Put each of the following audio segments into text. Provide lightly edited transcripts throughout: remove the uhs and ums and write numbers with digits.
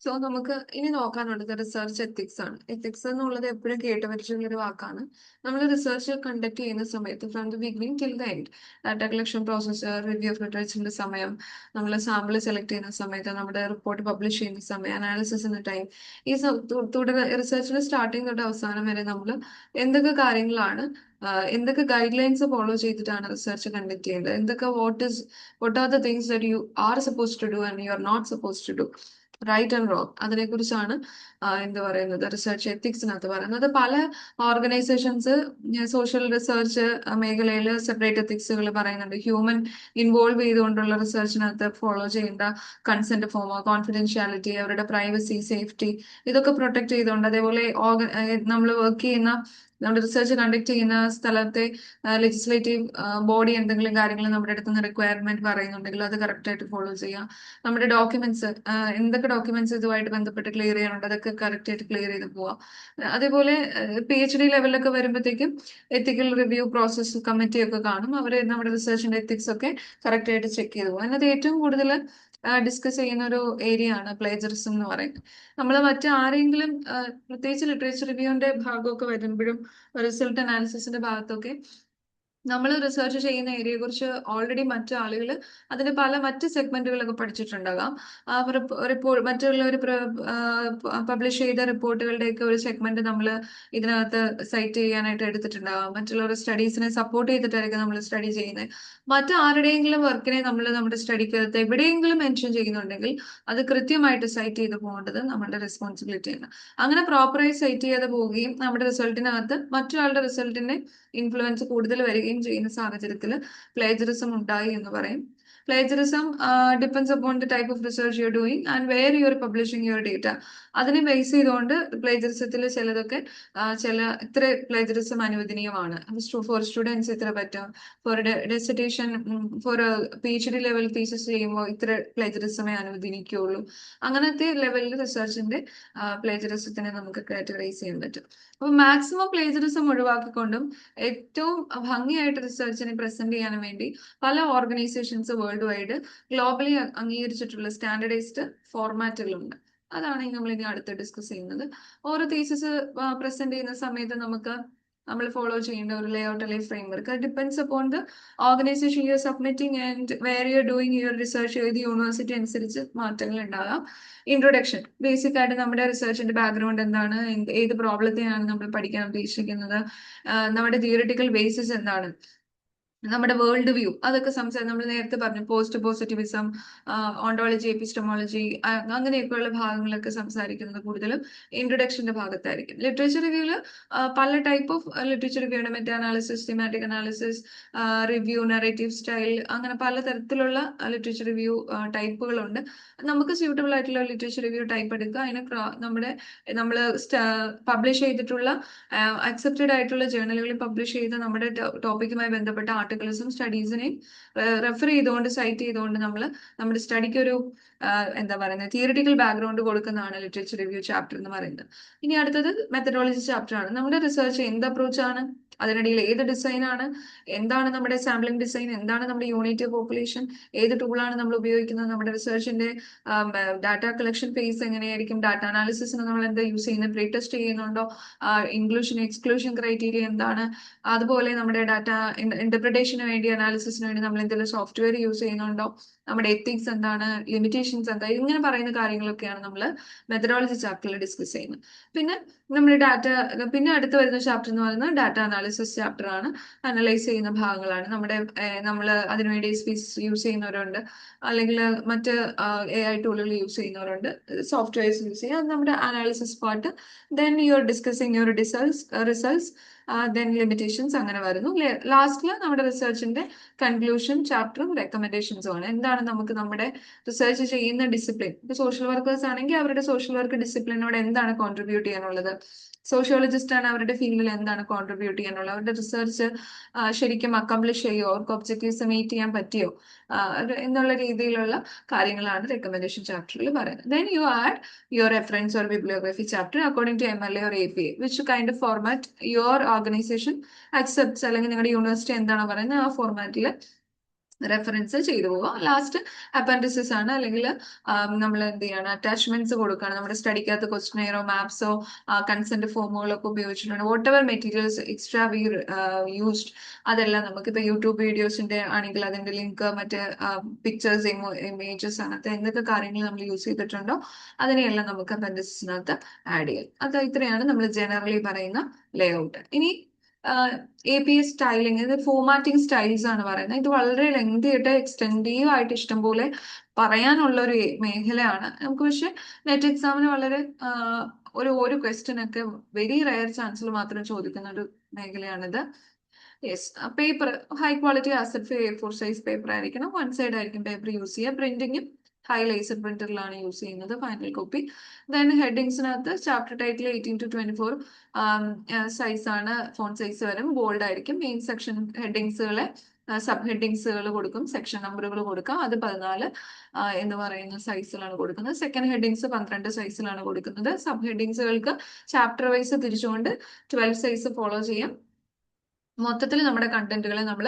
So നമുക്ക് ഇനി നോക്കാനുള്ളത് research ethics ആണ്. എത്തിക്സ് എന്നുള്ളത് എപ്പോഴും കേട്ടുപരിചയമുള്ള ഒരു വാക്കാണ്. നമ്മൾ റിസർച്ച് കണ്ടക്ട് ചെയ്യുന്ന സമയത്ത് from the beginning till the end, data collection process, review of ലിറ്ററേച്ചറിന്റെ സമയം, നമ്മൾ സാമ്പിൾ സെലക്ട് ചെയ്യുന്ന സമയത്ത്, നമ്മുടെ റിപ്പോർട്ട് പബ്ലിഷ് ചെയ്യുന്ന സമയം, അനാലിസിസിന്റെ ടൈം, ഈ തുടരെ റിസർച്ചിന്റെ സ്റ്റാർട്ടിങ് തൊട്ട് അവസാനം വരെ നമ്മൾ എന്തൊക്കെ കാര്യങ്ങളാണ്, എന്തൊക്കെ ഗൈഡ് ലൈൻസ് ഫോളോ ചെയ്തിട്ടാണ് റിസർച്ച് കണ്ടക്ട് ചെയ്യേണ്ടത്, എന്തൊക്കെ what are the things that you are suppose to do and you are not suppose to do, right and wrong, അതിനെ കുറിച്ചാണ് എന്ത് പറയുന്നത് റിസർച്ച് എത്തിക്സിനകത്ത് പറയുന്നത്. പല ഓർഗനൈസേഷൻസ് സോഷ്യൽ റിസർച്ച് മേഖലയിൽ സെപ്പറേറ്റ് എത്തിക്സുകൾ പറയുന്നുണ്ട്. ഹ്യൂമൻ ഇൻവോൾവ് ചെയ്തുകൊണ്ടുള്ള റിസർച്ചിനകത്ത് ഫോളോ ചെയ്യേണ്ട കൺസെന്റ് ഫോം, കോൺഫിഡൻഷ്യാലിറ്റി, അവരുടെ പ്രൈവസി, സേഫ്റ്റി, ഇതൊക്കെ പ്രൊട്ടക്ട് ചെയ്തുകൊണ്ട്, അതേപോലെ നമ്മൾ വർക്ക് ചെയ്യുന്ന, നമ്മുടെ റിസർച്ച് കണ്ടക്ട് ചെയ്യുന്ന സ്ഥലത്തെ ലെജിസ്ലേറ്റീവ് ബോഡി എന്തെങ്കിലും കാര്യങ്ങൾ നമ്മുടെ അടുത്ത് നിന്ന് റിക്വയർമെന്റ് പറയുന്നുണ്ടെങ്കിൽ അത് കറക്റ്റ് ആയിട്ട് ഫോളോ ചെയ്യാം. നമ്മുടെ ഡോക്യുമെന്റ്സ്, എന്തൊക്കെ ഡോക്യുമെന്റ്സ് ഇതുമായിട്ട് ബന്ധപ്പെട്ട് ക്ലിയർ ചെയ്യാനുണ്ട് അതൊക്കെ കറക്റ്റ് ആയിട്ട് ക്ലിയർ ചെയ്ത് പോവാം. അതേപോലെ PhD ലെവലിലൊക്കെ വരുമ്പോഴത്തേക്കും എത്തിക്കൽ റിവ്യൂ പ്രോസസ് കമ്മിറ്റി ഒക്കെ കാണും. അവർ നമ്മുടെ റിസർച്ചിന്റെ എത്തിക്സ് ഒക്കെ കറക്റ്റ് ആയിട്ട് ചെക്ക് ചെയ്ത് പോകും. അതിനകത്ത് ഏറ്റവും കൂടുതൽ ഡിസ്കസ് ചെയ്യുന്ന ഒരു ഏരിയ ആണ് പ്ലേജറിസം എന്ന് പറയുന്നത്. നമ്മൾ മറ്റാരെങ്കിലും, പ്രത്യേകിച്ച് ലിറ്ററേച്ചർ റിവ്യൂവിന്റെ ഭാഗമൊക്കെ വരുമ്പോഴും റിസൾട്ട് അനാലിസിസിന്റെ ഭാഗത്തൊക്കെ നമ്മൾ റിസർച്ച് ചെയ്യുന്ന ഏരിയയെ കുറിച്ച് ഓൾറെഡി മറ്റു ആളുകൾ അതിന്റെ മറ്റ് സെഗ്മെന്റുകളൊക്കെ പഠിച്ചിട്ടുണ്ടാകാം. മറ്റുള്ളവർ പബ്ലിഷ് ചെയ്ത റിപ്പോർട്ടുകളുടെയൊക്കെ ഒരു സെഗ്മെന്റ് നമ്മൾ ഇതിനകത്ത് സൈറ്റ് ചെയ്യാനായിട്ട് എടുത്തിട്ടുണ്ടാകാം. മറ്റുള്ളവർ സ്റ്റഡീസിനെ സപ്പോർട്ട് ചെയ്തിട്ടായിരിക്കും നമ്മൾ സ്റ്റഡി ചെയ്യുന്നത്. മറ്റാരുടെയെങ്കിലും വർക്കിനെ നമ്മൾ നമ്മുടെ സ്റ്റഡിക്കകത്ത് എവിടെയെങ്കിലും മെൻഷൻ ചെയ്യുന്നുണ്ടെങ്കിൽ അത് കൃത്യമായിട്ട് സൈറ്റ് ചെയ്ത് പോകേണ്ടത് നമ്മുടെ റെസ്പോൺസിബിലിറ്റിയാണ്. അങ്ങനെ പ്രോപ്പറായി സൈറ്റ് ചെയ്ത് പോവുകയും നമ്മുടെ റിസൾട്ടിനകത്ത് മറ്റൊരാളുടെ റിസൾട്ടിന്റെ ഇൻഫ്ലുവൻസ് കൂടുതൽ വരികയും ചെയ്യുന്ന സാഹചര്യത്തിൽ പ്ലേജറിസം ഉണ്ടായി എന്ന് പറയും. Plagiarism depends upon the type of research you are doing and where you are publishing your data. അതിനെ ബേസ് ചെയ്തുകൊണ്ട് പ്ലേജറിസത്തിൽ ചിലതൊക്കെ ഇത്ര പ്ലേജറിസം അനുവദനീയമാണ്. ഫോർ സ്റ്റുഡൻസ് ഇത്ര പറ്റും, for dissertation, for PhD level thesis ചെയ്യുമ്പോൾ ഇത്ര പ്ലേജറിസമേ അനുവദിക്കുള്ളൂ. അങ്ങനത്തെ ലെവലിൽ റിസർച്ചിന്റെ പ്ലേജറിസത്തിനെ നമുക്ക് കാറ്റഗറൈസ് ചെയ്യാൻ പറ്റും. അപ്പൊ മാക്സിമം പ്ലേജറിസം ഒഴിവാക്കിക്കൊണ്ടും ഏറ്റവും ഭംഗിയായിട്ട് റിസർച്ചിനെ പ്രസന്റ് ചെയ്യാൻ വേണ്ടി പല ഓർഗനൈസേഷൻസ് വേൾഡ് വൈഡ് ഗ്ലോബലി അംഗീകരിച്ചിട്ടുള്ള സ്റ്റാൻഡർഡൈസ്ഡ് ഫോർമാറ്റുകളുണ്ട്. അതാണ് നമ്മൾ ഇനി അടുത്ത് ഡിസ്കസ് ചെയ്യുന്നത്. ഓരോ തീസിസ് പ്രസന്റ് ചെയ്യുന്ന സമയത്ത് നമ്മൾ ഫോളോ ചെയ്യേണ്ട ഒരു ലേഔട്ട് അല്ലെങ്കിൽ framework depends upon the organisation you are submitting and where you are doing your research, ഏത് യൂണിവേഴ്സിറ്റി അനുസരിച്ച് മാറ്റങ്ങൾ ഉണ്ടാകാം. ഇൻട്രൊഡക്ഷൻ, ബേസിക് ആയിട്ട് നമ്മുടെ റിസർച്ചിന്റെ ബാക്ക്ഗ്രൗണ്ട് എന്താണ്, ഏത് പ്രോബ്ലത്തെയാണ് നമ്മൾ പഠിക്കാൻ ഉദ്ദേശിക്കുന്നത്, നമ്മുടെ തിയറിറ്റിക്കൽ ബേസിസ് എന്താണ്, നമ്മുടെ വേൾഡ് വ്യൂ, അതൊക്കെ നമ്മൾ നേരത്തെ പറഞ്ഞു പോസ്റ്റ് പോസിറ്റിവിസം, ഓണ്ടോളജി, എപ്പിസ്റ്റമോളജി, അങ്ങനെയൊക്കെയുള്ള ഭാഗങ്ങളൊക്കെ സംസാരിക്കുന്നത് കൂടുതലും ഇൻട്രൊഡക്ഷന്റെ ഭാഗത്തായിരിക്കും. ലിറ്ററേച്ചർ റിവ്യൂല് പല ടൈപ്പ് ഓഫ് ലിറ്ററേച്ചർ റിവ്യൂ ഉണ്ട്. Meta analysis, thematic analysis, review, narrative style, അങ്ങനെ പലതരത്തിലുള്ള ലിറ്ററേച്ചർ റിവ്യൂ ടൈപ്പുകളുണ്ട്. നമുക്ക് സ്യൂട്ടബിൾ ആയിട്ടുള്ള ലിറ്ററേച്ചർ റിവ്യൂ ടൈപ്പ് എടുക്കുക. അതിനെ നമ്മൾ പബ്ലിഷ് ചെയ്തിട്ടുള്ള അക്സെപ്റ്റഡ് ആയിട്ടുള്ള ജേർണലുകളിൽ പബ്ലിഷ് ചെയ്ത നമ്മുടെ ടോപ്പിക്കുമായി ബന്ധപ്പെട്ട ആർട്ടിക്കിൾസും സ്റ്റഡീസിനെയും റെഫർ ചെയ്തുകൊണ്ട്, സൈറ്റ് ചെയ്തുകൊണ്ട് നമ്മൾ നമ്മുടെ സ്റ്റഡിക്ക് ഒരു എന്താ പറയുന്നത്, തിയറിറ്റിക്കൽ ബാക്ക്ഗ്രൗണ്ട് കൊടുക്കുന്നതാണ് ലിറ്ററേച്ചർ റിവ്യൂ ചാപ്റ്റർ എന്ന് പറയുന്നത്. ഇനി അടുത്തത് മെത്തഡോളജി ചാപ്റ്റർ ആണ്. നമ്മുടെ റിസർച്ച് എന്ത് അപ്രോച്ച് ആണ്, അതിനിടയിൽ ഏത് ഡിസൈൻ ആണ്, എന്താണ് നമ്മുടെ സാമ്പിളിംഗ് ഡിസൈൻ, എന്താണ് നമ്മുടെ യൂണിറ്റ് പോപ്പുലേഷൻ, ഏത് ടൂളാണ് നമ്മൾ ഉപയോഗിക്കുന്നത്, നമ്മുടെ റിസർച്ചിന്റെ ഡാറ്റ കളക്ഷൻ ഫേസ് എങ്ങനെയായിരിക്കും, ഡാറ്റ അനാലിസിസിന് നമ്മൾ എന്താ യൂസ് ചെയ്യുന്നത്, പ്രീ ടെസ്റ്റ് ചെയ്യുന്നുണ്ടോ, ഇൻക്ലൂഷൻ എക്സ്ക്ലൂഷൻ ക്രൈറ്റീരിയ എന്താണ്, അതുപോലെ നമ്മുടെ ഡാറ്റ ഇന്റർപ്രിട്ടേഷന് വേണ്ടി, അനാലിസിസിന് വേണ്ടി നമ്മൾ എന്തെങ്കിലും സോഫ്റ്റ്വെയർ യൂസ് ചെയ്യുന്നുണ്ടോ, നമ്മുടെ എത്തിക്സ് എന്താണ്, ലിമിറ്റേഷൻസ് എന്താ, ഇങ്ങനെ പറയുന്ന കാര്യങ്ങളൊക്കെയാണ് നമ്മൾ മെത്തഡോളജി ചാപ്റ്ററിൽ ഡിസ്കസ് ചെയ്യുന്നത്. പിന്നെ പിന്നെ അടുത്ത് വരുന്ന ചാപ്റ്റർ എന്ന് പറയുന്നത് ഡാറ്റ അനാലിസിസ് ചാപ്റ്റർ ആണ്. അനലൈസ് ചെയ്യുന്ന ഭാഗങ്ങളാണ്. നമ്മൾ അതിനുവേണ്ടി സ്പീസ് യൂസ് ചെയ്യുന്നവരുണ്ട്, അല്ലെങ്കിൽ മറ്റ് AI ടൂളുകൾ യൂസ് ചെയ്യുന്നവരുണ്ട്, സോഫ്റ്റ്വെയർസ് യൂസ് ചെയ്യുക. അത് നമ്മുടെ analysis part. Then you are discussing your results, then limitations, അങ്ങനെ വരുന്നു. ലാസ്റ്റില് നമ്മുടെ റിസർച്ചിന്റെ കൺക്ലൂഷൻ ചാപ്റ്ററും റെക്കമെൻഡേഷൻസും ആണ്. എന്താണ് നമുക്ക് നമ്മുടെ റിസർച്ച് ചെയ്യുന്ന ഡിസിപ്ലിൻ, ഇപ്പൊ സോഷ്യൽ വർക്കേഴ്സ് ആണെങ്കിൽ അവരുടെ സോഷ്യൽ വർക്ക് ഡിസിപ്ലിനോട് എന്താണ് കോൺട്രിബ്യൂട്ട് ചെയ്യാനുള്ളത്, സോഷ്യോളജിസ്റ്റ് ആണ് അവരുടെ ഫീൽഡിൽ എന്താണ് കോൺട്രിബ്യൂട്ട് ചെയ്യാനുള്ളത്, അവരുടെ റിസർച്ച് ശരിക്കും അക്കംപ്ലിഷ് ചെയ്യുമോ, അവർക്ക് ഒബ്ജക്റ്റീവ്സ് മീറ്റ് ചെയ്യാൻ പറ്റിയോ, എന്നുള്ള രീതിയിലുള്ള കാര്യങ്ങളാണ് റെക്കമെൻഡേഷൻ ചാപ്റ്ററിൽ പറയുന്നത്. Then you add your reference or bibliography chapter according to MLA or APA, which kind of format your organization accepts, അല്ലെങ്കിൽ നിങ്ങളുടെ യൂണിവേഴ്സിറ്റി എന്താണോ പറയുന്നത് ആ ഫോർമാറ്റിൽ റെഫറൻസ് ചെയ്തു പോവുക. ലാസ്റ്റ് അപ്പൻഡിസസ് ആണ്, അല്ലെങ്കിൽ നമ്മൾ എന്ത് ചെയ്യണം, അറ്റാച്ച്മെന്റ്സ് കൊടുക്കുകയാണ്. നമ്മുടെ സ്റ്റഡിക്കകത്ത് ക്വസ്റ്റനെയറോ മാപ്സോ കൺസെന്റ് ഫോമുകളൊക്കെ ഉപയോഗിച്ചിട്ടുണ്ട്. What ever materials extra V used, അതെല്ലാം നമുക്ക് ഇപ്പൊ യൂട്യൂബ് വീഡിയോസിന്റെ ആണെങ്കിൽ അതിന്റെ ലിങ്ക്, മറ്റേ പിക്ചേഴ്സ്, ഇമേജസ്, അങ്ങനത്തെ എന്തൊക്കെ കാര്യങ്ങൾ നമ്മൾ യൂസ് ചെയ്തിട്ടുണ്ടോ അതിനെയെല്ലാം നമുക്ക് അപ്പൻഡിസസിനകത്ത് ആഡ് ചെയ്യാം. അത് ഇത്രയാണ് നമ്മൾ ജനറലി പറയുന്ന ലേ ഔട്ട്. ഇനി APA സ്റ്റൈലിംഗ്, ഇത് ഫോമാറ്റിംഗ് സ്റ്റൈൽസ് ആണ് പറയുന്നത്. ഇത് വളരെ ലെങ്തി ആയിട്ട് എക്സ്റ്റെൻഡീവ് ആയിട്ട് ഇഷ്ടംപോലെ പറയാനുള്ള ഒരു മേഖലയാണ് നമുക്ക്. പക്ഷെ നെറ്റ് എക്സാമിന് വളരെ ഒരു ക്വസ്റ്റ്യൻ ഒക്കെ വെരി റയർ ചാൻസിൽ മാത്രം ചോദിക്കുന്ന ഒരു മേഖലയാണിത്. Yes, paper high quality asset A4 size paper ആയിരിക്കണം. വൺ സൈഡ് ആയിരിക്കും പേപ്പർ യൂസ് ചെയ്യുക. പ്രിന്റിങ്ങും ഹൈ ലേസർ പ്രിന്ററിലാണ് യൂസ് ചെയ്യുന്നത്. Final copy. ദെൻ ഹെഡിങ്സിനകത്ത് ചാപ്റ്റർ ടൈറ്റിൽ 18-24 സൈസ് ആണ്, ഫോൺ സൈസ് വരും. ബോൾഡ് ആയിരിക്കും. മെയിൻ സെക്ഷൻ ഹെഡിങ്സുകളെ സബ് ഹെഡിങ്സുകൾ കൊടുക്കും, സെക്ഷൻ നമ്പറുകൾ കൊടുക്കാം. അത് 14 എന്ന് പറയുന്ന സൈസിലാണ് കൊടുക്കുന്നത്. സെക്കൻഡ് ഹെഡിങ്സ് 12 സൈസിലാണ് കൊടുക്കുന്നത്. സബ് ഹെഡിങ്സുകൾക്ക് ചാപ്റ്റർ വൈസ് തിരിച്ചുകൊണ്ട് 12 സൈസ് ഫോളോ ചെയ്യാം. മൊത്തത്തിൽ നമ്മുടെ കണ്ടന്റുകളെ നമ്മൾ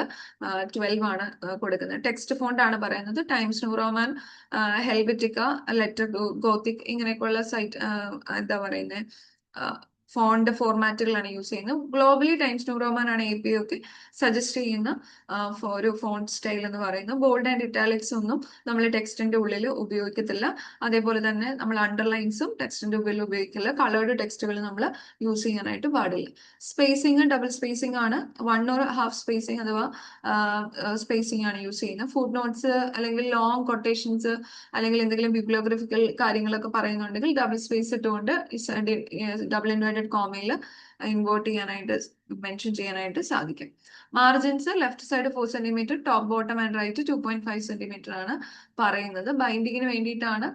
12 ആണ് കൊടുക്കുന്നത്. ടെക്സ്റ്റ് ഫോണ്ട് ആണ് പറയുന്നത്. Times New Roman, Helvetica, Letter Gothic, ഇങ്ങനെയൊക്കെയുള്ള സൈറ്റ് എന്താ പറയുന്നത് ഫോണ്ട് ഫോർമാറ്റുകളാണ് യൂസ് ചെയ്യുന്നത്. ഗ്ലോബലി ടൈംസ് ന്യൂ റോമാൻ ആണ് APA ഒക്കെ സജസ്റ്റ് ചെയ്യുന്ന ഒരു ഫോണ്ട് സ്റ്റൈൽ എന്ന് പറയുന്നത്. ബോൾഡ് ആൻഡ് ഇറ്റാലിക്സ് ഒന്നും നമ്മൾ ടെക്സ്റ്റിന്റെ ഉള്ളിൽ ഉപയോഗിക്കത്തില്ല. അതേപോലെ തന്നെ നമ്മൾ അണ്ടർലൈൻസും ടെക്സ്റ്റിന്റെ ഉള്ളിൽ ഉപയോഗിക്കില്ല. കളേർഡ് ടെക്സ്റ്റുകൾ നമ്മൾ യൂസ് ചെയ്യാനായിട്ട് പാടില്ല. സ്പേസിങ് ഡബിൾ സ്പേസിംഗ് ആണ്. 1 or half സ്പേസിംഗ് അഥവാ സ്പേസിംഗ് ആണ് യൂസ് ചെയ്യുന്നത്. ഫുഡ് നോട്ട്സ് അല്ലെങ്കിൽ ലോങ് കൊട്ടേഷൻസ് അല്ലെങ്കിൽ എന്തെങ്കിലും ബിബ്ലിയോഗ്രഫിക്കൽ കാര്യങ്ങളൊക്കെ പറയുന്നുണ്ടെങ്കിൽ ഡബിൾ സ്പേസ് ഇട്ടുകൊണ്ട് ഡബിൾ ഇൻവേർട്ടഡ് കോമയിൽ ഇൻവേർട്ട് ചെയ്യാനായിട്ട്, മെൻഷൻ ചെയ്യാനായിട്ട് സാധിക്കും. Margins left side 4 centimetre, top bottom and right 2.5 centimetre ആണ് പറയുന്നത്. ബൈൻഡിങ്ങിന് വേണ്ടിയിട്ടാണ്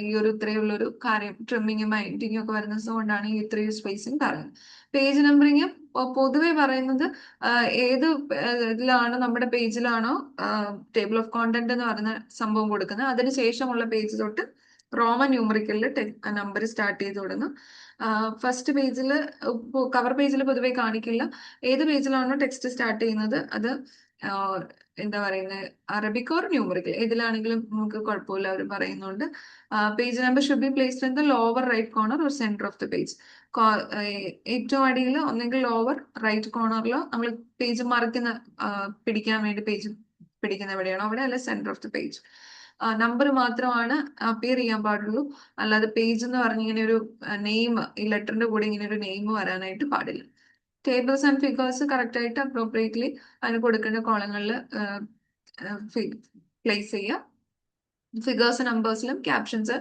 ഈ ഒരു ഇത്രയുള്ള ഒരു കാര്യം. ട്രിമ്മിങ്ങും ബൈൻഡിങ്ങും ഒക്കെ വരുന്നത് കൊണ്ടാണ് ഈ ഇത്രയും സ്പേസിങ് പറയുന്നത്. പേജ് നമ്പറിങ് പൊതുവെ പറയുന്നത് ഏത് ഇതിലാണ്, നമ്മുടെ പേജിലാണോ ടേബിൾ ഓഫ് കോണ്ടന്റ് എന്ന് പറയുന്ന സംഭവം കൊടുക്കുന്നത് അതിന് ശേഷമുള്ള പേജ് തൊട്ട് റോമൻ ന്യൂമറിക്കലിൽ നമ്പർ സ്റ്റാർട്ട് ചെയ്ത് തുടങ്ങും. ഫസ്റ്റ് പേജിൽ, കവർ പേജിൽ പൊതുവെ കാണിക്കില്ല. ഏത് പേജിലാണോ ടെക്സ്റ്റ് സ്റ്റാർട്ട് ചെയ്യുന്നത് അത് എന്താ പറയുന്നത്, അറബിക് ഓർ ന്യൂമറിക്കൽ ഏതിലാണെങ്കിലും നമുക്ക് കുഴപ്പമില്ല, അവർ പറയുന്നുണ്ട്. Page number should be placed in the lower right corner or centre of the page. ഏറ്റവും അടിയിൽ ഒന്നെങ്കിൽ ലോവർ റൈറ്റ് കോർണറിലോ, നമ്മൾ പേജ് മറിക്കുന്ന പിടിക്കാൻ വേണ്ടി പേജ് പിടിക്കുന്ന എവിടെയാണോ അവിടെ, അല്ല centre of the page. Number മാത്രമാണ് അപ്പിയർ ചെയ്യാൻ പാടുള്ളൂ. അല്ലാതെ പേജ് എന്ന് പറഞ്ഞ ഇങ്ങനെ ഒരു നെയിം, ഈ ലെറ്ററിന്റെ കൂടെ ഇങ്ങനെ ഒരു നെയിം വരാനായിട്ട് പാടില്ല. ടേബിൾസ് ആൻഡ് ഫിഗേഴ്സ് കറക്റ്റ് ആയിട്ട് അപ്രോപ്രിയേറ്റ്ലി അതിന് കൊടുക്കേണ്ട കോളങ്ങളിൽ പ്ലേസ് ചെയ്യുക. ഫിഗേഴ്സ് നമ്പേഴ്സിലും ക്യാപ്ഷൻസ്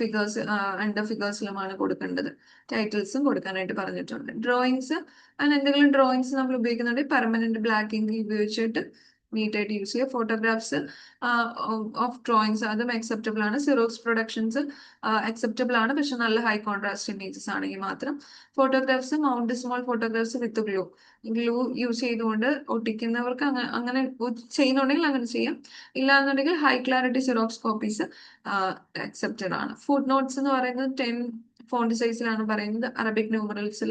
ഫിഗേഴ്സ് അണ്ടർ ഫിഗേഴ്സിലുമാണ് കൊടുക്കേണ്ടത്. ടൈറ്റിൽസും കൊടുക്കാനായിട്ട് പറഞ്ഞിട്ടുണ്ട്. ഡ്രോയിങ്സ്, അങ്ങനെ എന്തെങ്കിലും ഡ്രോയിങ്സ് നമ്മൾ ഉപയോഗിക്കുന്നുണ്ടെങ്കിൽ പെർമനന്റ് ബ്ലാക്ക് ഇങ്ക് ഉപയോഗിച്ചിട്ട് നീറ്റായിട്ട് യൂസ് ചെയ്യുക. ഫോട്ടോഗ്രാഫ്സ് ഓഫ് ഡ്രോയിങ്സ് അതും അക്സെപ്റ്റബിൾ ആണ്. സിറോക്സ് പ്രൊഡക്ഷൻസ് അക്സെപ്റ്റബിൾ ആണ്, പക്ഷെ നല്ല ഹൈ കോൺട്രാസ്റ്റ് ഇമേജസ് ആണെങ്കിൽ മാത്രം. ഫോട്ടോഗ്രാഫ്സ് മൗണ്ട് സ്മോൾ ഫോട്ടോഗ്രാഫ്സ് വിത്ത് ഗ്ലൂ യൂസ് ചെയ്തുകൊണ്ട് ഒട്ടിക്കുന്നവർക്ക് അങ്ങനെ ചെയ്യുന്നുണ്ടെങ്കിൽ അങ്ങനെ ചെയ്യാം. ഇല്ലാന്നുണ്ടെങ്കിൽ high clarity xerox copies accepted ആണ്. ഫുഡ് നോട്ട്സ് എന്ന് പറയുന്നത് 10 ഫോണ്ട് സൈസിലാണ് പറയുന്നത്. അറബിക് ന്യൂമറൽസിൽ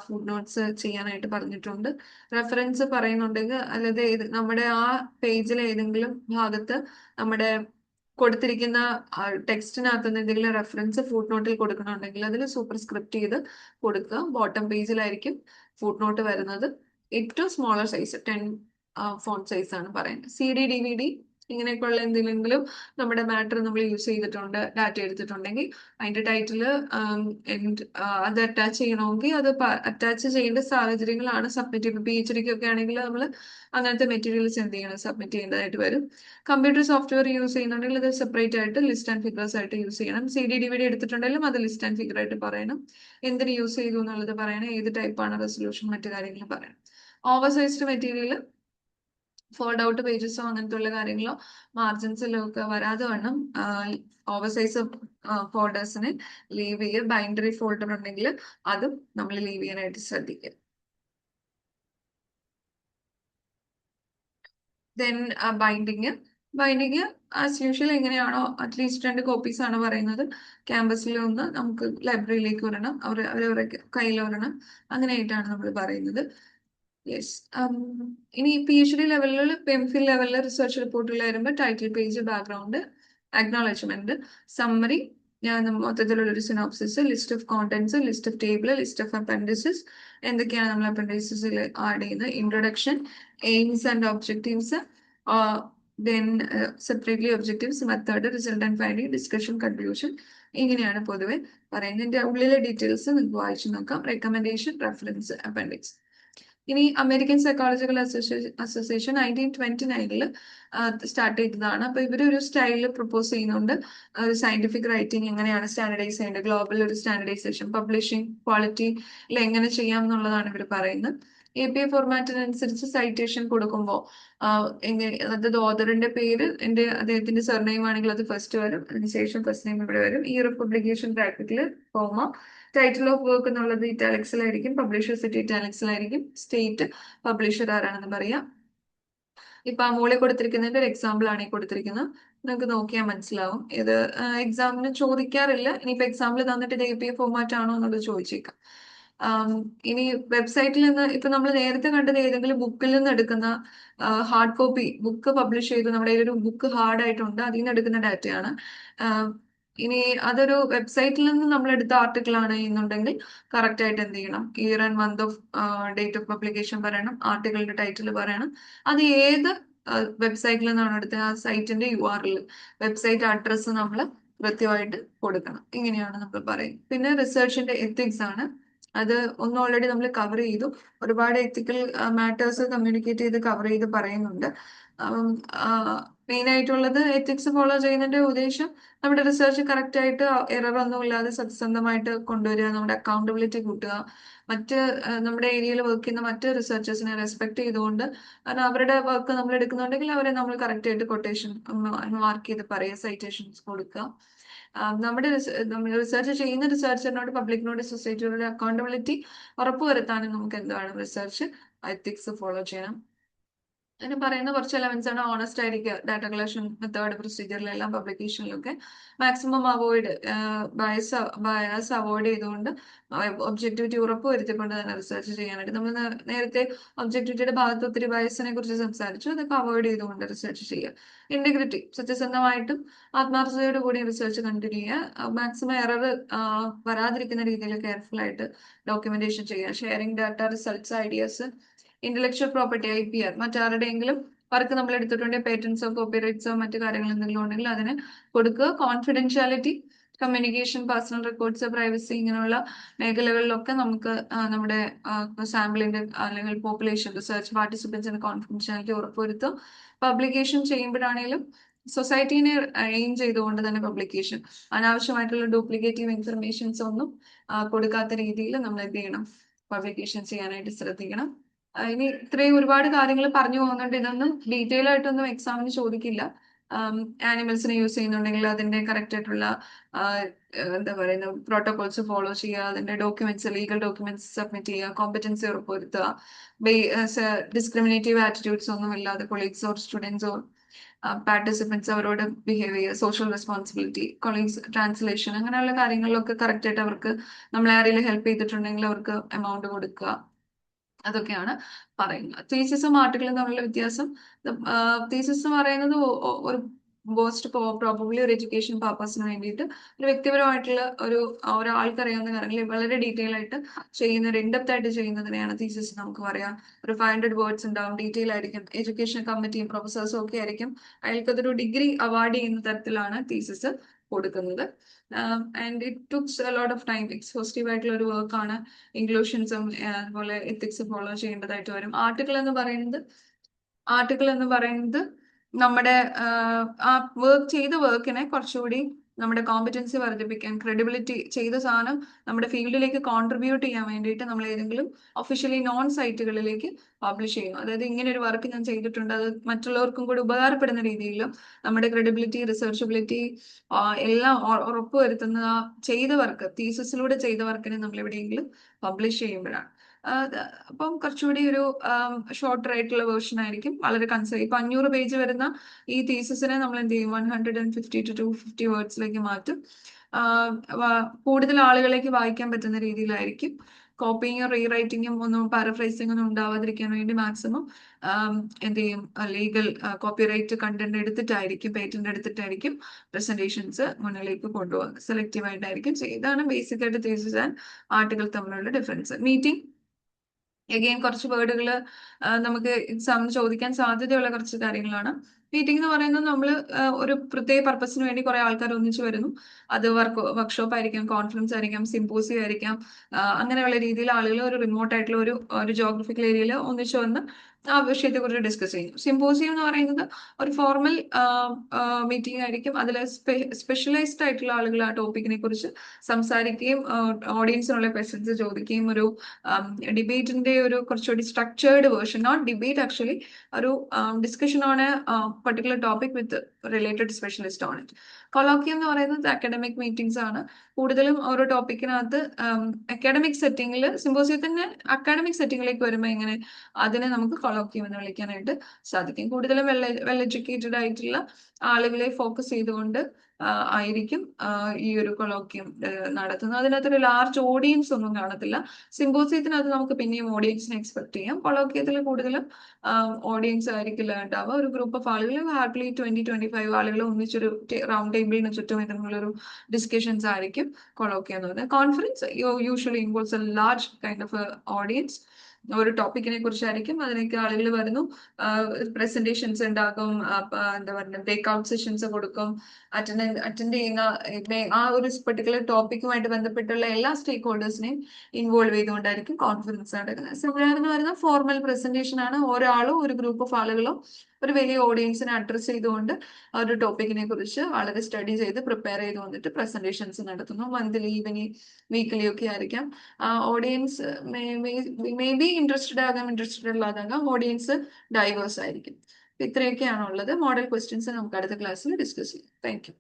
ഫുഡ് നോട്ട്സ് ചെയ്യാനായിട്ട് പറഞ്ഞിട്ടുണ്ട്. റെഫറൻസ് പറയുന്നുണ്ടെങ്കിൽ, അല്ലാതെ നമ്മുടെ ആ പേജിലെ ഏതെങ്കിലും ഭാഗത്ത് നമ്മുടെ കൊടുത്തിരിക്കുന്ന ടെക്സ്റ്റിനകത്ത് നിന്ന് എന്തെങ്കിലും റെഫറൻസ് ഫുഡ് നോട്ടിൽ കൊടുക്കണമെന്നുണ്ടെങ്കിൽ അതിൽ സൂപ്പർ സ്ക്രിപ്റ്റ് ചെയ്ത് കൊടുക്കുക. ബോട്ടം പേജിലായിരിക്കും ഫുഡ് നോട്ട് വരുന്നത്. ഏറ്റവും സ്മോളർ സൈസ് 10 ഫോണ്ട് സൈസ് ആണ് പറയുന്നത്. CD DVD ഇങ്ങനെയൊക്കെയുള്ള എന്തെങ്കിലും നമ്മുടെ മാറ്റർ നമ്മൾ യൂസ് ചെയ്തിട്ടുണ്ട്, ഡാറ്റ എടുത്തിട്ടുണ്ടെങ്കിൽ അതിന്റെ ടൈറ്റില് അത് അറ്റാച്ച് ചെയ്യണമെങ്കിൽ അത് അറ്റാച്ച് ചെയ്യേണ്ട സാഹചര്യങ്ങളാണ് സബ്മിറ്റ് ചെയ്യുന്നത്. PhD ഒക്കെ ആണെങ്കിൽ നമ്മൾ അങ്ങനത്തെ മെറ്റീരിയൽസ് എന്ത് ചെയ്യണം, സബ്മിറ്റ് ചെയ്യേണ്ടതായിട്ട് വരും. കമ്പ്യൂട്ടർ സോഫ്റ്റ്വെയർ യൂസ് ചെയ്യുന്നുണ്ടെങ്കിൽ അത് സെപ്പറേറ്റ് ആയിട്ട് ലിസ്റ്റ് ആൻഡ് ഫിഗേഴ്സ് ആയിട്ട് യൂസ് ചെയ്യണം. CD DVD എടുത്തിട്ടുണ്ടെങ്കിലും അത് ലിസ്റ്റ് ആൻഡ് ഫിഗർ ആയിട്ട് പറയണം. എന്തിന് യൂസ് ചെയ്തു എന്നുള്ളത് പറയണം. ഏത് ടൈപ്പാണ് റെസൊല്യൂഷൻ, മറ്റു കാര്യങ്ങൾ പറയണം. Over sized material, fold out പേജസോ അങ്ങനത്തെ ഉള്ള കാര്യങ്ങളോ മാർജിൻസിലോ ഒക്കെ വരാതെ വണ്ണം ഓവർ സൈസ് ഫോൾഡേഴ്സിനെ ലീവ് ചെയ്യുക. ബൈൻഡറി ഫോൾഡർ ഉണ്ടെങ്കിൽ അതും നമ്മൾ ലീവ് ചെയ്യാനായിട്ട് ശ്രദ്ധിക്കുക. ദെൻ ബൈൻഡിങ് ആസ് യൂഷ്വൽ എങ്ങനെയാണോ, അറ്റ്ലീസ്റ്റ് 2 കോപ്പീസ് ആണ് പറയുന്നത്. ക്യാമ്പസിൽ ഒന്ന് നമുക്ക് ലൈബ്രറിയിലേക്ക് വരണം, അവരവരുടെ കയ്യിൽ വരണം, അങ്ങനെയായിട്ടാണ് നമ്മൾ പറയുന്നത്. യെസ്. ഇനി PhD ലെവലിൽ എംഫിൽ ലെവലിൽ റിസർച്ച് റിപ്പോർട്ടുകൾ വരുമ്പോൾ title page, background, acknowledgement, summary, മൊത്തത്തിലുള്ള ഒരു synopsis, list of contents, list of table, list of appendices, എന്തൊക്കെയാണ് നമ്മൾ അപ്പൻഡിസസിൽ ആഡ് ചെയ്യുന്നത്, introduction, aims and objectives, then separately objectives, method, result and finding, discussion, conclusion. ഇങ്ങനെയാണ് പൊതുവെ പറയുന്നത്. ഇതിന്റെ ഉള്ളിലെ ഡീറ്റെയിൽസ് നിങ്ങൾക്ക് വായിച്ചു നോക്കാം. Recommendation, reference, appendix. ഇനി അമേരിക്കൻ സൈക്കോളജിക്കൽ അസോസിയേഷൻ 1929 സ്റ്റാർട്ട് ചെയ്തതാണ്. അപ്പൊ ഇവരൊരു സ്റ്റൈലിൽ പ്രപ്പോസ് ചെയ്യുന്നുണ്ട്. ഒരു സയന്റിഫിക് റൈറ്റിംഗ് എങ്ങനെയാണ് സ്റ്റാൻഡർഡൈസ് ചെയ്യേണ്ടത്, ഗ്ലോബൽ ഒരു സ്റ്റാൻഡർഡൈസേഷൻ, പബ്ലിഷിംഗ് ക്വാളിറ്റിയിൽ എങ്ങനെ ചെയ്യാം എന്നുള്ളതാണ് ഇവർ പറയുന്നത്. APA ഫോർമാറ്റിനനുസരിച്ച് സൈറ്റേഷൻ കൊടുക്കുമ്പോൾ അതായത് ഓതറിന്റെ പേര്, അദ്ദേഹത്തിന്റെ സർനെയിം ആണെങ്കിൽ അത് ഫസ്റ്റ് വരും, അതിനുശേഷം ഫസ്റ്റ് നെയിം ഇവിടെ വരും. ഇയർ ഓഫ് പബ്ലിക്കേഷൻ ബ്രാക്കറ്റിൽ കോമ, ടൈറ്റിൽ ഓഫ് വർക്ക് എന്നുള്ളത് ഇറ്റാലിക്സിലായിരിക്കും, പബ്ലിഷർ സിറ്റി ഇറ്റാലിക്സിലായിരിക്കും, സ്റ്റേറ്റ്, പബ്ലിഷർ ആരാണെന്ന് പറയാം. ഇപ്പൊ ആ മുകളിൽ കൊടുത്തിരിക്കുന്നതിന്റെ ഒരു എക്സാമ്പിൾ ആണ് ഈ കൊടുത്തിരിക്കുന്നത്. നിങ്ങൾക്ക് നോക്കിയാൽ മനസ്സിലാവും. ഇത് എക്സാമിന് ചോദിക്കാറില്ല. ഇനിയിപ്പോ എക്സാമ്പിൾ തന്നിട്ട് ഇത് APA ഫോർമാറ്റ് ആണോ എന്നുള്ളത് ചോദിച്ചേക്കാം. ഇനി വെബ്സൈറ്റിൽ നിന്ന് ഇപ്പൊ നമ്മൾ നേരത്തെ കണ്ടത് ഏതെങ്കിലും ബുക്കിൽ നിന്ന് എടുക്കുന്ന ഹാർഡ് കോപ്പി ബുക്ക് പബ്ലിഷ് ചെയ്ത് നമ്മുടെ ഒരു ബുക്ക് ഹാർഡ് ആയിട്ടുണ്ട്, അതിൽ നിന്ന് എടുക്കുന്ന ഡാറ്റയാണ്. ഇനി അതൊരു വെബ്സൈറ്റിൽ നിന്ന് നമ്മൾ എടുത്ത ആർട്ടിക്കിൾ ആണ് എന്നുണ്ടെങ്കിൽ കറക്റ്റ് ആയിട്ട് എന്ത് ചെയ്യണം, year and month of date of publication പറയണം, ആർട്ടിക്കിളിന്റെ ടൈറ്റിൽ പറയണം, അത് ഏത് വെബ്സൈറ്റിൽ നിന്നാണ് എടുത്തത്, ആ സൈറ്റിന്റെ URL, വെബ്സൈറ്റ് അഡ്രസ്സ് നമ്മൾ കൃത്യമായിട്ട് കൊടുക്കണം. ഇങ്ങനെയാണ് നമ്മൾ പറയുന്നത്. പിന്നെ റിസർച്ചിന്റെ എത്തിക്സ് ആണ്. അത് ഒന്ന് ഓൾറെഡി നമ്മൾ കവർ ചെയ്തു. ഒരുപാട് എത്തിക്കൽ മാറ്റേഴ്സ് കമ്മ്യൂണിക്കേറ്റ് ചെയ്ത് കവർ ചെയ്ത് പറയുന്നുണ്ട്. മെയിൻ ആയിട്ടുള്ളത് എത്തിക്സ് ഫോളോ ചെയ്യുന്നതിന്റെ ഉദ്ദേശം നമ്മുടെ റിസർച്ച് കറക്റ്റ് ആയിട്ട് എറർ ഒന്നും ഇല്ലാതെ സത്യസന്ധമായിട്ട് കൊണ്ടുവരിക, നമ്മുടെ അക്കൗണ്ടബിലിറ്റി കൂട്ടുക, മറ്റ് നമ്മുടെ ഏരിയയിൽ വർക്ക് ചെയ്യുന്ന മറ്റ് റിസർച്ചേഴ്സിനെ റെസ്പെക്ട് ചെയ്തുകൊണ്ട്, കാരണം അവരുടെ വർക്ക് നമ്മൾ എടുക്കുന്നുണ്ടെങ്കിൽ അവരെ നമ്മൾ കറക്റ്റ് ആയിട്ട് കൊട്ടേഷൻ മാർക്ക് ചെയ്ത് പറയുക, സൈറ്റേഷൻസ് കൊടുക്കുക. നമ്മുടെ റിസർച്ച് ചെയ്യുന്ന റിസർച്ചറിനോട്, പബ്ലിക്കിനോട്, സൊസൈറ്റിയോട് അക്കൗണ്ടബിലിറ്റി ഉറപ്പുവരുത്താനും നമുക്ക് എന്താണ് റിസർച്ച് എത്തിക്സ് ഫോളോ ചെയ്യണം. അതിന് പറയുന്ന കുറച്ച് എലമെന്റ്സ് ആണ്. ഓണസ്റ്റ് ആയിരിക്കുക, ഡാറ്റ കളക്ഷൻ മെത്തേഡ്, പ്രൊസീജിയറിലെല്ലാം, പബ്ലിക്കേഷനിലൊക്കെ മാക്സിമം അവോയ്ഡ്, ബയസ് അവോയ്ഡ് ചെയ്തുകൊണ്ട് ഒബ്ജക്ടിവിറ്റി ഉറപ്പ് വരുത്തിക്കൊണ്ട് തന്നെ റിസർച്ച് ചെയ്യാനായിട്ട്. നമ്മൾ നേരത്തെ ഒബ്ജക്ടിവിറ്റിയുടെ ഭാഗത്ത് ഒത്തിരി ബയസിനെ കുറിച്ച് സംസാരിച്ചു. അതൊക്കെ അവോയ്ഡ് ചെയ്തുകൊണ്ട് റിസർച്ച് ചെയ്യുക. ഇന്റഗ്രിറ്റി, സത്യസന്ധമായിട്ടും ആത്മാർത്ഥതയോട് കൂടി റിസർച്ച് കണ്ടിന്യൂ ചെയ്യുക. മാക്സിമം എറർ വരാതിരിക്കുന്ന രീതിയിൽ കെയർഫുൾ ആയിട്ട് ഡോക്യുമെന്റേഷൻ ചെയ്യുക. Sharing data, results, ideas. Intellectual property IPR, മറ്റാരുടെയെങ്കിലും വർക്ക് നമ്മൾ എടുത്തിട്ടുണ്ടെങ്കിൽ പേറ്റൻസോ കോപ്പിറൈറ്റ്സോ മറ്റു കാര്യങ്ങൾ എന്തെങ്കിലും ഉണ്ടെങ്കിൽ അതിന് കൊടുക്കുക. Confidentiality, communication, personal records, privacy, ഇങ്ങനെയുള്ള മേഖലകളിലൊക്കെ നമുക്ക് നമ്മുടെ സാമ്പിളിന്റെ അല്ലെങ്കിൽ പോപ്പുലേഷൻ റിസർച്ച് പാർട്ടിസിപ്പൻസിന്റെ കോൺഫിഡൻഷ്യാലിറ്റി ഉറപ്പുവരുത്തും. പബ്ലിക്കേഷൻ ചെയ്യുമ്പോഴാണെങ്കിലും സൊസൈറ്റീനെ എയിം ചെയ്തുകൊണ്ട് തന്നെ പബ്ലിക്കേഷൻ, അനാവശ്യമായിട്ടുള്ള ഡ്യൂപ്ലിക്കേറ്റീവ് ഇൻഫർമേഷൻസ് ഒന്നും കൊടുക്കാത്ത രീതിയിൽ നമ്മൾ എന്ത് ചെയ്യണം, പബ്ലിക്കേഷൻ ചെയ്യാനായിട്ട് ശ്രദ്ധിക്കണം. ഇനി ഇത്രയും ഒരുപാട് കാര്യങ്ങൾ പറഞ്ഞു പോകുന്നുണ്ട്. ഇതൊന്നും ഡീറ്റെയിൽ ആയിട്ടൊന്നും എക്സാമിന് ചോദിക്കില്ല. ആനിമൽസിനെ യൂസ് ചെയ്യുന്നുണ്ടെങ്കിൽ അതിന്റെ കറക്റ്റ് ആയിട്ടുള്ള എന്താ പറയുന്ന പ്രോട്ടോകോൾസ് ഫോളോ ചെയ്യുക, അതിന്റെ ഡോക്യുമെന്റ്സ്, ലീഗൽ ഡോക്യുമെന്റ്സ് സബ്മിറ്റ് ചെയ്യുക, കോമ്പറ്റൻസി ഉറപ്പുവരുത്തുക, ഡിസ്ക്രിമിനേറ്റീവ് ആറ്റിറ്റ്യൂഡ്സ് ഒന്നും ഇല്ലാതെ കൊളീഗ്സോ സ്റ്റുഡൻസോ പാർട്ടിസിപ്പൻസ് അവരോട് ബിഹേവ് ചെയ്യുക, സോഷ്യൽ റെസ്പോൺസിബിലിറ്റി, കൊളീഗ്സ് ട്രാൻസ്ലേഷൻ, അങ്ങനെയുള്ള കാര്യങ്ങളിലൊക്കെ കറക്റ്റ് ആയിട്ട് അവർക്ക് നമ്മൾ ആരെങ്കിലും ഹെൽപ്പ് ചെയ്തിട്ടുണ്ടെങ്കിൽ അവർക്ക് എമൗണ്ട് കൊടുക്കുക. അതൊക്കെയാണ് പറയുന്നത്. തീസിസും ആർട്ടിക്കിളും തമ്മിലുള്ള വ്യത്യാസം. തീസിസ് എന്ന് പറയുന്നത് ഒരു മോസ്റ്റ് പ്രോബബ്ലി ഒരു എഡ്യൂക്കേഷൻ പർപ്പസിന് വേണ്ടിയിട്ട് ഒരു വ്യക്തിപരമായിട്ടുള്ള ഒരാൾക്ക് അറിയാവുന്ന കാര്യങ്ങൾ വളരെ ഡീറ്റെയിൽ ആയിട്ട് ചെയ്യുന്ന, ഒരു ഇൻഡെപ്ത് ആയിട്ട് ചെയ്യുന്നതിനെയാണ് തീസിസ് നമുക്ക് പറയാം. ഒരു 500 വേർഡ്സ് ഉണ്ടാവും, ഡീറ്റെയിൽ ആയിരിക്കും. എഡ്യൂക്കേഷൻ കമ്മിറ്റിയും പ്രൊഫസേഴ്സും ഒക്കെ ആയിരിക്കും അയാൾക്ക് അതൊരു ഡിഗ്രി അവാർഡ് ചെയ്യുന്ന തരത്തിലാണ് തീസിസ് കൊടുക്കുന്നത്. And it takes a lot of time. Exhaustive ആയിട്ടുള്ള ഒരു വർക്കാണ്. ഇൻക്ലൂഷൻസും അതുപോലെ എത്തിക്സ് ഫോളോ ചെയ്യേണ്ടതായിട്ട് വരും. ആർട്ടിക്കിൾ എന്ന് പറയുന്നത് നമ്മുടെ ആ ചെയ്ത വർക്കിനെ കുറച്ചുകൂടി നമ്മുടെ കോമ്പറ്റൻസി വർദ്ധിപ്പിക്കാൻ, ക്രെഡിബിലിറ്റി, ചെയ്ത സാധനം നമ്മുടെ ഫീൽഡിലേക്ക് കോൺട്രിബ്യൂട്ട് ചെയ്യാൻ വേണ്ടിയിട്ട് നമ്മൾ ഏതെങ്കിലും ഒഫീഷ്യലി നോൺ സൈറ്റുകളിലേക്ക് പബ്ലിഷ് ചെയ്യുന്നു. അതായത് ഇങ്ങനെ ഒരു വർക്ക് ഞാൻ ചെയ്തിട്ടുണ്ട്, അത് മറ്റുള്ളവർക്കും കൂടി ഉപകാരപ്പെടുന്ന രീതിയിലും നമ്മുടെ ക്രെഡിബിലിറ്റി, റിസർച്ചബിലിറ്റി എല്ലാം ഉറപ്പുവരുത്തുന്ന ചെയ്ത വർക്ക്, തീസിസിലൂടെ ചെയ്ത വർക്കിനെ നമ്മൾ എവിടെയെങ്കിലും പബ്ലിഷ് ചെയ്യുമ്പോഴാണ്. അപ്പം കുറച്ചുകൂടി ഒരു ഷോർട്ടർ ആയിട്ടുള്ള വേർഷൻ ആയിരിക്കും, വളരെ കൺസൈസ്. ഇപ്പൊ 500 പേജ് വരുന്ന ഈ തീസിസിനെ നമ്മൾ എന്ത് ചെയ്യും, 150 to 250 വേർഡ്സിലേക്ക് മാറ്റും. കൂടുതൽ ആളുകളിലേക്ക് വായിക്കാൻ പറ്റുന്ന രീതിയിലായിരിക്കും കോപ്പിങ്ങും റീറൈറ്റിങ്ങും ഒന്നും പാരഫ്രൈസിംഗ് ഒന്നും ഉണ്ടാവാതിരിക്കാൻ വേണ്ടി മാക്സിമം എന്ത് ചെയ്യും, ലീഗൽ കോപ്പിറൈറ്റ് കണ്ടന്റ് എടുത്തിട്ടായിരിക്കും, പേറ്റന്റ് എടുത്തിട്ടായിരിക്കും പ്രസന്റേഷൻസ് മുന്നിലേക്ക് കൊണ്ടുപോകുന്നത്. സെലക്റ്റീവ് ആയിട്ടായിരിക്കും ചെയ്യുക. ഇതാണ് ബേസിക് ആയിട്ട് തീസിസ് ആൻഡ് ആർട്ടിക്കിൾ തമ്മിലുള്ള ഡിഫറൻസ്. മീറ്റിംഗ് എഗെയിൻ കുറച്ച് വേർഡുകൾ നമുക്ക് എക്സാമിന് ചോദിക്കാൻ സാധ്യതയുള്ള കുറച്ച് കാര്യങ്ങളാണ്. മീറ്റിംഗ് എന്ന് പറയുന്നത് നമ്മൾ ഒരു പ്രത്യേക പർപ്പസിന് വേണ്ടി കുറെ ആൾക്കാർ ഒന്നിച്ചു വരുന്നു. അത് വർക്ക്ഷോപ്പ് ആയിരിക്കാം, കോൺഫറൻസ് ആയിരിക്കാം, സിമ്പോസിയം ആയിരിക്കാം. അങ്ങനെയുള്ള രീതിയിൽ ആളുകൾ ഒരു റിമോട്ട് ആയിട്ടുള്ള ഒരു ജോഗ്രഫിക്കൽ ഏരിയയിൽ ഒന്നിച്ചു വന്ന് ആ വിഷയത്തെ കുറിച്ച് ഡിസ്കസ് ചെയ്യും. സിമ്പോസിയം എന്ന് പറയുന്നത് ഒരു ഫോർമൽ മീറ്റിംഗ് ആയിരിക്കും. അതിൽ സ്പെഷ്യലൈസ്ഡ് ആയിട്ടുള്ള ആളുകൾ ആ ടോപ്പിക്കിനെ കുറിച്ച് സംസാരിക്കുകയും ഓഡിയൻസിനുള്ള ക്വസ്റ്റ്യൻസ് ചോദിക്കുകയും ഒരു ഡിബേറ്റിന്റെ ഒരു കുറച്ചുകൂടി structured version, not debate actually, ഒരു discussion on a particular topic with related specialist on it. Colloquium എന്ന് പറയുന്നത് അക്കാഡമിക് മീറ്റിംഗ്സ് ആണ്. കൂടുതലും ഓരോ ടോപ്പിക്കിനകത്ത് അക്കാഡമിക് സെറ്റിംഗിൽ, സിമ്പോസിയത്തിന്റെ അക്കാഡമിക് സെറ്റിംഗിലേക്ക് വരുമ്പോൾ എങ്ങനെ അതിനെ നമുക്ക് കൊളോക്കിയം എന്ന് വിളിക്കാനായിട്ട് സാധിക്കും. കൂടുതലും വെൽ എഡ്യൂക്കേറ്റഡ് ആയിട്ടുള്ള ആളുകളെ ഫോക്കസ് ചെയ്തുകൊണ്ട് ആയിരിക്കും ഈ ഒരു കൊളോക്കിയം നടത്തുന്നത്. അതിനകത്തൊരു ലാർജ് ഓഡിയൻസ് ഒന്നും കാണത്തില്ല. സിമ്പോസിയത്തിനകത്ത് നമുക്ക് പിന്നെയും ഓഡിയൻസിനെ എക്സ്പെക്ട് ചെയ്യാം. കൊളോക്കിയത്തിൽ കൂടുതലും ഓഡിയൻസ് ആയിരിക്കില്ല ഉണ്ടാവുക. ഒരു ഗ്രൂപ്പ് ഓഫ് ആളുകൾ, ഹാർഡ്ലി 20-25 ആളുകൾ ഒന്നിച്ചൊരു റൗണ്ട് ടേബിളിന് ചുറ്റും ഇതിനുള്ളൊരു ഡിസ്കഷൻസ് ആയിരിക്കും കൊളോക്കിയം എന്ന് പറയുന്നത്. Conference usually involves A large kind of audience. ഒരു ടോപ്പിക്കിനെ കുറിച്ചായിരിക്കും, അതിനൊക്കെ ആളുകൾ വരുന്നു, പ്രസന്റേഷൻസ് ഉണ്ടാക്കും, എന്താ പറയുക, ബ്രേക്ക് ഔട്ട് സെഷൻസ് കൊടുക്കും. അറ്റൻഡ് ചെയ്യുന്ന ആ ഒരു പെർട്ടിക്കുലർ ടോപ്പിക്കുമായിട്ട് ബന്ധപ്പെട്ടുള്ള എല്ലാ സ്റ്റേക്ക് ഹോൾഡേഴ്സിനെയും ഇൻവോൾവ് ചെയ്തുകൊണ്ടായിരിക്കും കോൺഫറൻസ് നടക്കുന്നത്. സിമിലർ എന്ന് പറയുന്ന ഫോർമൽ പ്രസന്റേഷൻ ആണ്. ഒരാളോ ഒരു ഗ്രൂപ്പ് ഓഫ് ആളുകളോ ഒരു വലിയ ഓഡിയൻസിനെ അഡ്രസ് ചെയ്തുകൊണ്ട് ഒരു ടോപ്പിക്കിനെ കുറിച്ച് വളരെ സ്റ്റഡി ചെയ്ത് പ്രിപ്പയർ ചെയ്ത് വന്നിട്ട് പ്രസന്റേഷൻസ് നടത്തുന്നു. മന്ത്ലി, വീക്ക്ലി ഒക്കെ ആയിരിക്കാം. ഓഡിയൻസ് മേ ബി ഇൻട്രസ്റ്റഡ് ആകാം, ഇൻട്രസ്റ്റഡ് അല്ലാതാകാം. ഓഡിയൻസ് ഡൈവേഴ്സ് ആയിരിക്കും. ഇത്രയൊക്കെയാണ് ഉള്ളത്. മോഡൽ ക്വസ്റ്റ്യൻസ് നമുക്ക് അടുത്ത ക്ലാസ്സിൽ ഡിസ്കസ് ചെയ്യാം. Thank you.